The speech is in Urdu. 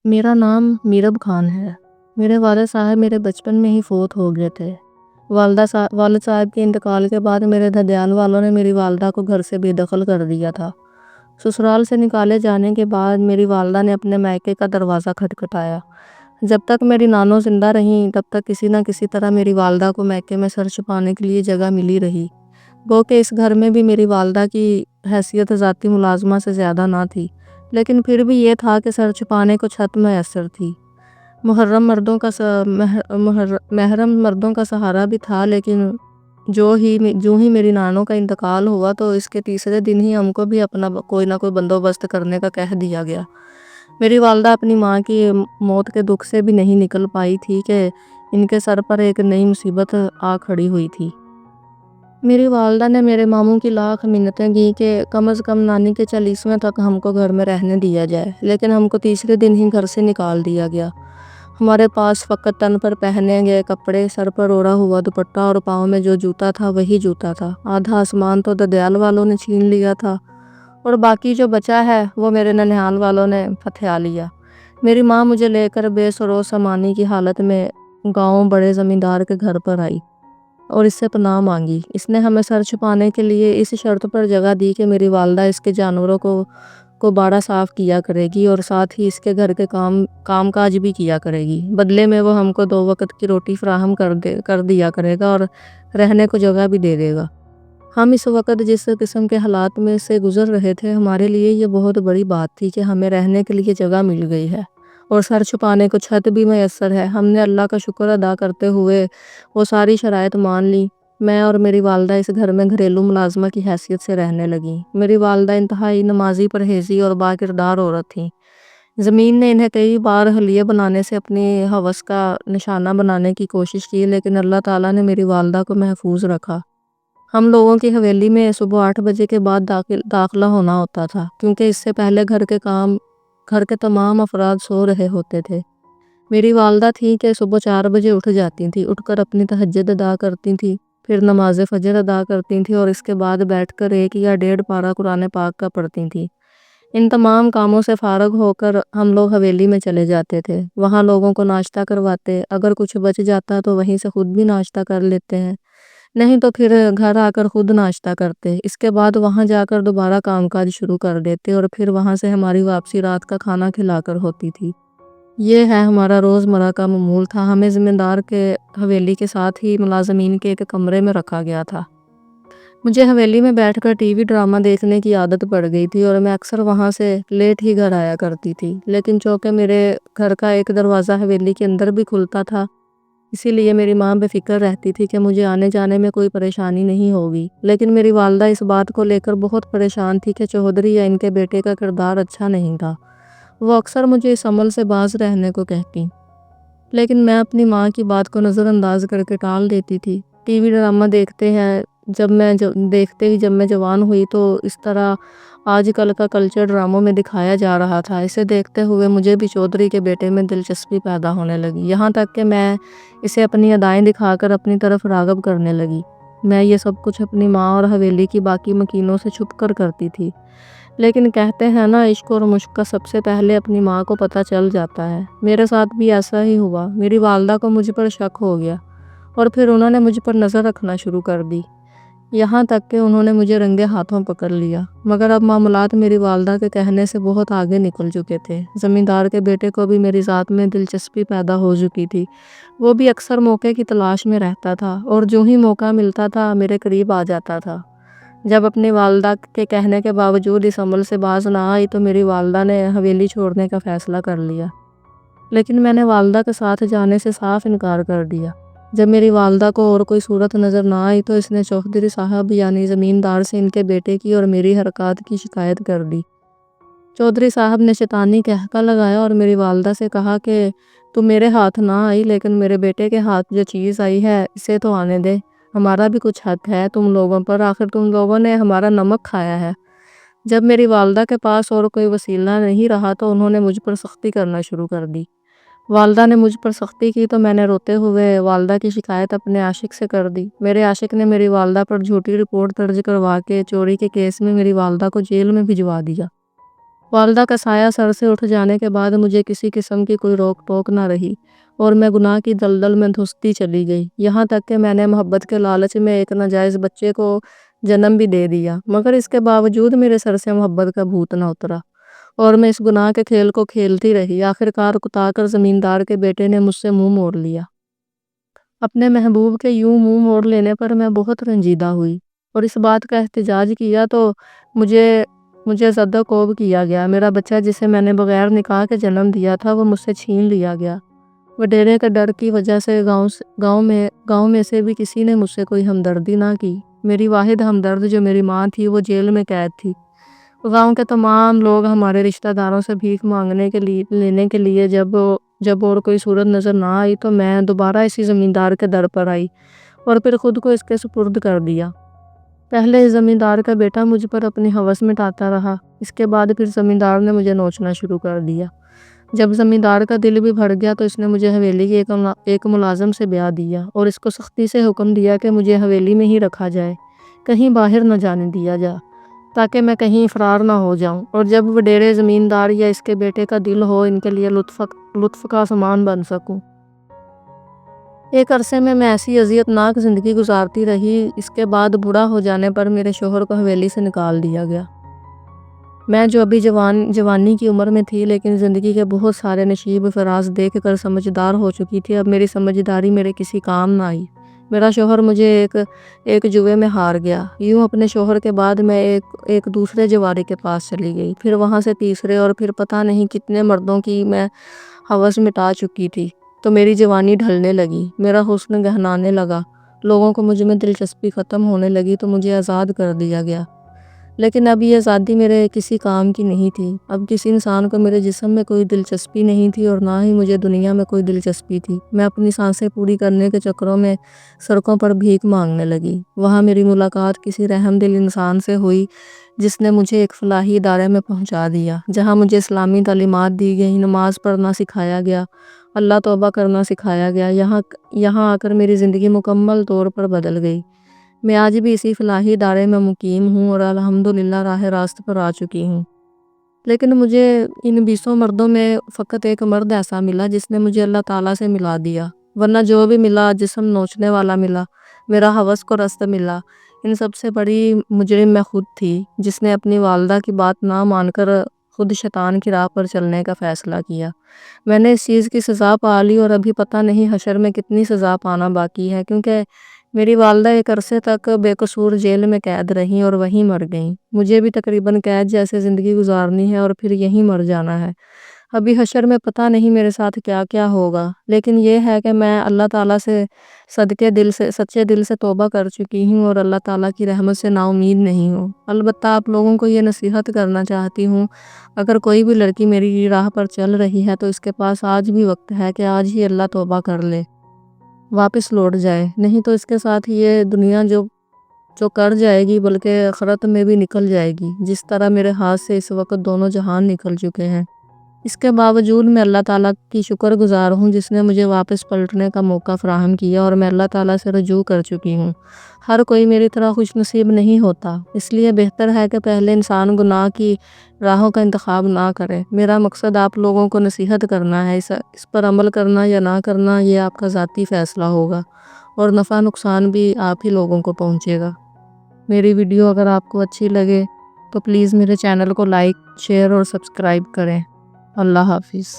میرا نام میرب خان ہے۔ میرے والد صاحب میرے بچپن میں ہی فوت ہو گئے تھے۔ والد صاحب کے انتقال کے بعد میرے دھدیال والوں نے میری والدہ کو گھر سے بے دخل کر دیا تھا۔ سسرال سے نکالے جانے کے بعد میری والدہ نے اپنے مائکے کا دروازہ کھٹکھٹایا۔ جب تک میری نانو زندہ رہیں تب تک کسی نہ کسی طرح میری والدہ کو مائکے میں سر چھپانے کے لیے جگہ ملی رہی۔ گو کہ اس گھر میں بھی میری والدہ کی حیثیت ذاتی ملازمہ سے زیادہ نہ تھی، لیکن پھر بھی یہ تھا کہ سر چھپانے کو چھت میسر تھی۔ محرم مردوں کا سہارا بھی تھا، لیکن جو ہی میری نانو کا انتقال ہوا تو اس کے تیسرے دن ہی ہم کو بھی اپنا کوئی نہ کوئی بندوبست کرنے کا کہہ دیا گیا۔ میری والدہ اپنی ماں کی موت کے دکھ سے بھی نہیں نکل پائی تھی کہ ان کے سر پر ایک نئی مصیبت آ کھڑی ہوئی تھی۔ میری والدہ نے میرے ماموں کی لاکھ منتیں کی کہ کم از کم نانی کے 40ویں تک ہم کو گھر میں رہنے دیا جائے، لیکن ہم کو تیسرے دن ہی گھر سے نکال دیا گیا۔ ہمارے پاس فقط تن پر پہنے گئے کپڑے، سر پر اوڑھا ہوا دوپٹہ اور پاؤں میں جو جوتا تھا وہی جوتا تھا۔ آدھا آسمان تو ددیال والوں نے چھین لیا تھا اور باقی جو بچا ہے وہ میرے ننیال والوں نے فتھیا لیا۔ میری ماں مجھے لے کر بے سرو سامانی کی حالت میں گاؤں بڑے زمیندار کے گھر پر آئی اور اس سے پناہ مانگی۔ اس نے ہمیں سر چھپانے کے لیے اس شرط پر جگہ دی کہ میری والدہ اس کے جانوروں کو باڑا صاف کیا کرے گی اور ساتھ ہی اس کے گھر کے کام کاج بھی کیا کرے گی۔ بدلے میں وہ ہم کو 2 وقت کی روٹی فراہم کر دیا کرے گا اور رہنے کو جگہ بھی دے گا۔ ہم اس وقت جس قسم کے حالات میں سے گزر رہے تھے، ہمارے لیے یہ بہت بڑی بات تھی کہ ہمیں رہنے کے لیے جگہ مل گئی ہے اور سر چھپانے کو چھت بھی میسر ہے۔ ہم نے اللہ کا شکر ادا کرتے ہوئے وہ ساری شرائط مان لی۔ میں اور میری والدہ اس گھر میں گھریلو ملازمہ کی حیثیت سے رہنے لگیں۔ میری والدہ انتہائی نمازی، پرہیزی اور باکردار عورت تھیں۔ زمین نے انہیں کئی بار حلیے بنانے سے اپنی ہوس کا نشانہ بنانے کی کوشش کی، لیکن اللہ تعالیٰ نے میری والدہ کو محفوظ رکھا۔ ہم لوگوں کی حویلی میں صبح 8 بجے کے بعد داخلہ ہونا ہوتا تھا، کیونکہ اس سے پہلے گھر کے تمام افراد سو رہے ہوتے تھے۔ میری والدہ تھی کہ صبح 4 بجے اٹھ جاتی تھی، اٹھ کر اپنی تہجد ادا کرتی تھی، پھر نماز فجر ادا کرتی تھی اور اس کے بعد بیٹھ کر 1 یا 1.5 پارہ قرآن پاک کا پڑھتی تھی۔ ان تمام کاموں سے فارغ ہو کر ہم لوگ حویلی میں چلے جاتے تھے، وہاں لوگوں کو ناشتہ کرواتے، اگر کچھ بچ جاتا تو وہیں سے خود بھی ناشتہ کر لیتے ہیں، نہیں تو پھر گھر آ کر خود ناشتہ کرتے۔ اس کے بعد وہاں جا کر دوبارہ کام کاج شروع کر دیتے اور پھر وہاں سے ہماری واپسی رات کا کھانا کھلا کر ہوتی تھی۔ یہ ہے ہمارا روزمرہ کا معمول تھا۔ ہمیں زمیندار کے حویلی کے ساتھ ہی ملازمین کے ایک کمرے میں رکھا گیا تھا۔ مجھے حویلی میں بیٹھ کر ٹی وی ڈرامہ دیکھنے کی عادت پڑ گئی تھی اور میں اکثر وہاں سے لیٹ ہی گھر آیا کرتی تھی، لیکن چونکہ میرے گھر کا ایک دروازہ حویلی کے اندر بھی کھلتا تھا، اسی لیے میری ماں بے فکر رہتی تھی کہ مجھے آنے جانے میں کوئی پریشانی نہیں ہوگی۔ لیکن میری والدہ اس بات کو لے کر بہت پریشان تھی کہ چودھری یا ان کے بیٹے کا کردار اچھا نہیں تھا۔ وہ اکثر مجھے اس عمل سے باز رہنے کو کہتی، لیکن میں اپنی ماں کی بات کو نظر انداز کر کے ٹال دیتی تھی۔ ٹی وی ڈرامہ دیکھتے ہی جب میں جوان ہوئی تو اس طرح آج کل کا کلچر ڈراموں میں دکھایا جا رہا تھا، اسے دیکھتے ہوئے مجھے بھی چودھری کے بیٹے میں دلچسپی پیدا ہونے لگی، یہاں تک کہ میں اسے اپنی ادائیں دکھا کر اپنی طرف راغب کرنے لگی۔ میں یہ سب کچھ اپنی ماں اور حویلی کی باقی مکینوں سے چھپ کر کرتی تھی، لیکن کہتے ہیں نا، عشق اور مشق کا سب سے پہلے اپنی ماں کو پتہ چل جاتا ہے۔ میرے ساتھ بھی ایسا ہی ہوا۔ میری والدہ کو مجھ پر شک ہو گیا اور پھر انہوں نے مجھ پر نظر رکھنا شروع کر دی، یہاں تک کہ انہوں نے مجھے رنگے ہاتھوں پکڑ لیا۔ مگر اب معاملات میری والدہ کے کہنے سے بہت آگے نکل چکے تھے۔ زمیندار کے بیٹے کو بھی میری ذات میں دلچسپی پیدا ہو چکی تھی۔ وہ بھی اکثر موقع کی تلاش میں رہتا تھا اور جو ہی موقع ملتا تھا میرے قریب آ جاتا تھا۔ جب اپنی والدہ کے کہنے کے باوجود اس عمل سے باز نہ آئی تو میری والدہ نے حویلی چھوڑنے کا فیصلہ کر لیا، لیکن میں نے والدہ کے ساتھ جانے سے صاف انکار کر دیا۔ جب میری والدہ کو اور کوئی صورت نظر نہ آئی تو اس نے چوہدری صاحب یعنی زمیندار سے ان کے بیٹے کی اور میری حرکات کی شکایت کر دی۔ چودھری صاحب نے شیطانی قہقہ لگایا اور میری والدہ سے کہا کہ تو میرے ہاتھ نہ آئی، لیکن میرے بیٹے کے ہاتھ جو چیز آئی ہے اسے تو آنے دے، ہمارا بھی کچھ حق ہے تم لوگوں پر، آخر تم لوگوں نے ہمارا نمک کھایا ہے۔ جب میری والدہ کے پاس اور کوئی وسیلہ نہیں رہا تو انہوں نے مجھ پر سختی کرنا شروع کر دی۔ والدہ نے مجھ پر سختی کی تو میں نے روتے ہوئے والدہ کی شکایت اپنے عاشق سے کر دی۔ میرے عاشق نے میری والدہ پر جھوٹی رپورٹ درج کروا کے چوری کے کیس میں میری والدہ کو جیل میں بھجوا دیا۔ والدہ کا سایہ سر سے اٹھ جانے کے بعد مجھے کسی قسم کی کوئی روک ٹوک نہ رہی اور میں گناہ کی دلدل میں دھستی چلی گئی، یہاں تک کہ میں نے محبت کے لالچ میں ایک ناجائز بچے کو جنم بھی دے دیا، مگر اس کے باوجود میرے سر سے محبت کا بھوت نہ اترا اور میں اس گناہ کے کھیل کو کھیلتی رہی۔ آخرکار کتا کر زمیندار کے بیٹے نے مجھ سے منہ موڑ لیا۔ اپنے محبوب کے یوں منہ موڑ لینے پر میں بہت رنجیدہ ہوئی اور اس بات کا احتجاج کیا تو مجھے زد و کوب کیا گیا۔ میرا بچہ جسے میں نے بغیر نکاح کے جنم دیا تھا وہ مجھ سے چھین لیا گیا۔ وڈیرے کے ڈر کی وجہ سے گاؤں میں سے بھی کسی نے مجھ سے کوئی ہمدردی نہ کی۔ میری واحد ہمدرد جو میری ماں تھی وہ جیل میں قید تھی۔ گاؤں کے تمام لوگ ہمارے رشتہ داروں سے بھیک مانگنے لینے کے لیے جب اور کوئی صورت نظر نہ آئی تو میں دوبارہ اسی زمیندار کے در پر آئی اور پھر خود کو اس کے سپرد کر دیا۔ پہلے اس زمیندار کا بیٹا مجھ پر اپنی ہوس مٹاتا رہا، اس کے بعد پھر زمیندار نے مجھے نوچنا شروع کر دیا۔ جب زمیندار کا دل بھی بھر گیا تو اس نے مجھے حویلی کے ایک ملازم سے بیاہ دیا اور اس کو سختی سے حکم دیا کہ مجھے حویلی میں ہی رکھا جائے، کہیں باہر نہ جانے دیا جائے تاکہ میں کہیں فرار نہ ہو جاؤں اور جب وڈیرے زمیندار یا اس کے بیٹے کا دل ہو ان کے لیے لطف کا سامان بن سکوں۔ ایک عرصے میں ایسی اذیتناک زندگی گزارتی رہی۔ اس کے بعد بوڑھا ہو جانے پر میرے شوہر کو حویلی سے نکال دیا گیا۔ میں جو ابھی جوانی کی عمر میں تھی لیکن زندگی کے بہت سارے نشیب فراز دیکھ کر سمجھدار ہو چکی تھی، اب میری سمجھداری میرے کسی کام نہ آئی۔ میرا شوہر مجھے ایک جوے میں ہار گیا۔ یوں اپنے شوہر کے بعد میں ایک دوسرے جواری کے پاس چلی گئی، پھر وہاں سے تیسرے اور پھر پتہ نہیں کتنے مردوں کی میں ہوس مٹا چکی تھی تو میری جوانی ڈھلنے لگی، میرا حسن گہنانے لگا، لوگوں کو مجھ میں دلچسپی ختم ہونے لگی تو مجھے آزاد کر دیا گیا۔ لیکن اب یہ آزادی میرے کسی کام کی نہیں تھی۔ اب کسی انسان کو میرے جسم میں کوئی دلچسپی نہیں تھی اور نہ ہی مجھے دنیا میں کوئی دلچسپی تھی۔ میں اپنی سانسیں پوری کرنے کے چکروں میں سڑکوں پر بھیک مانگنے لگی۔ وہاں میری ملاقات کسی رحم دل انسان سے ہوئی جس نے مجھے ایک فلاحی ادارے میں پہنچا دیا، جہاں مجھے اسلامی تعلیمات دی گئی، نماز پڑھنا سکھایا گیا، اللہ توبہ کرنا سکھایا گیا۔ یہاں آ کر میری زندگی مکمل طور پر بدل گئی۔ میں آج بھی اسی فلاحی ادارے میں مقیم ہوں اور الحمدللہ راہ راست پر آ چکی ہوں۔ لیکن مجھے ان 20 مردوں میں فقط ایک مرد ایسا ملا جس نے مجھے اللہ تعالیٰ سے ملا دیا، ورنہ جو بھی ملا جسم نوچنے والا ملا، میرا ہوس کو رست ملا۔ ان سب سے بڑی مجرم میں خود تھی جس نے اپنی والدہ کی بات نہ مان کر خود شیطان کی راہ پر چلنے کا فیصلہ کیا۔ میں نے اس چیز کی سزا پا لی اور ابھی پتہ نہیں حشر میں کتنی سزا پانا باقی ہے، کیونکہ میری والدہ ایک عرصے تک بے قصور جیل میں قید رہیں اور وہیں مر گئیں۔ مجھے بھی تقریباً قید جیسے زندگی گزارنی ہے اور پھر یہیں مر جانا ہے۔ ابھی حشر میں پتہ نہیں میرے ساتھ کیا کیا ہوگا، لیکن یہ ہے کہ میں اللہ تعالیٰ سے سچے دل سے توبہ کر چکی ہوں اور اللہ تعالیٰ کی رحمت سے نا امید نہیں ہوں۔ البتہ آپ لوگوں کو یہ نصیحت کرنا چاہتی ہوں، اگر کوئی بھی لڑکی میری راہ پر چل رہی ہے تو اس کے پاس آج بھی وقت ہے کہ آج ہی اللہ توبہ کر لے، واپس لوٹ جائے، نہیں تو اس کے ساتھ یہ دنیا جو کر جائے گی بلکہ آخرت میں بھی نکل جائے گی، جس طرح میرے ہاتھ سے اس وقت دونوں جہان نکل چکے ہیں۔ اس کے باوجود میں اللہ تعالیٰ کی شکر گزار ہوں جس نے مجھے واپس پلٹنے کا موقع فراہم کیا اور میں اللہ تعالیٰ سے رجوع کر چکی ہوں۔ ہر کوئی میری طرح خوش نصیب نہیں ہوتا، اس لیے بہتر ہے کہ پہلے انسان گناہ کی راہوں کا انتخاب نہ کرے۔ میرا مقصد آپ لوگوں کو نصیحت کرنا ہے، اس پر عمل کرنا یا نہ کرنا یہ آپ کا ذاتی فیصلہ ہوگا اور نفع نقصان بھی آپ ہی لوگوں کو پہنچے گا۔ میری ویڈیو اگر آپ کو اچھی لگے تو پلیز میرے چینل کو لائک، شیئر اور سبسکرائب کریں۔ اللہ حافظ۔